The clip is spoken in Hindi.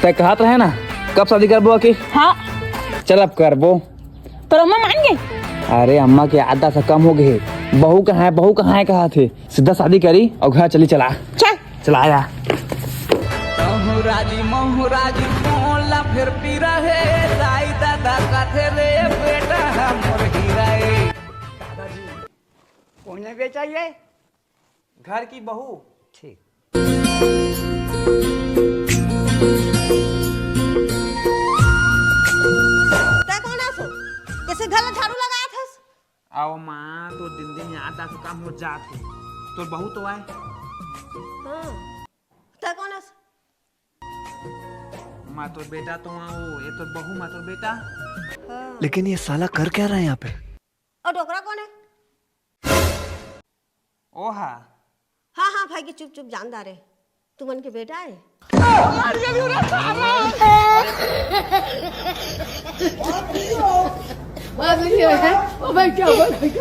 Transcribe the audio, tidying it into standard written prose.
तय कहत रहे ना कब शादी करबो की? हाँ चल अब करबो। पर अम्मा मान गए। अरे अम्मा के आधा से कम हो गए। बहू कहाँ है कहा थे, सीधा शादी करी और घर चली चला। चल चलाया महराजी मोला फिर पी रहे दाई दादा काथे रे बेटा हमर हीरा ए। दादाजी कौन बेचाइए? घर की बहू। ठीक। कौन है सो? कैसे घर में झाड़ू लगाया था? आओ माँ तो दिन दिन याद आ तो काम हो जात है। तो बहू तो आए। हाँ कौन है? माँ तो बेटा तो आओ, ये तो बहू माँ तो बेटा। हाँ। लेकिन ये साला कर क्या रहा है यहाँ पे? और डोकरा कौन है? ओहा हाँ हाँ भाई की चुप चुप जानदार है। तू मन के बेटा है? बात नहीं है। ओ भाई क्या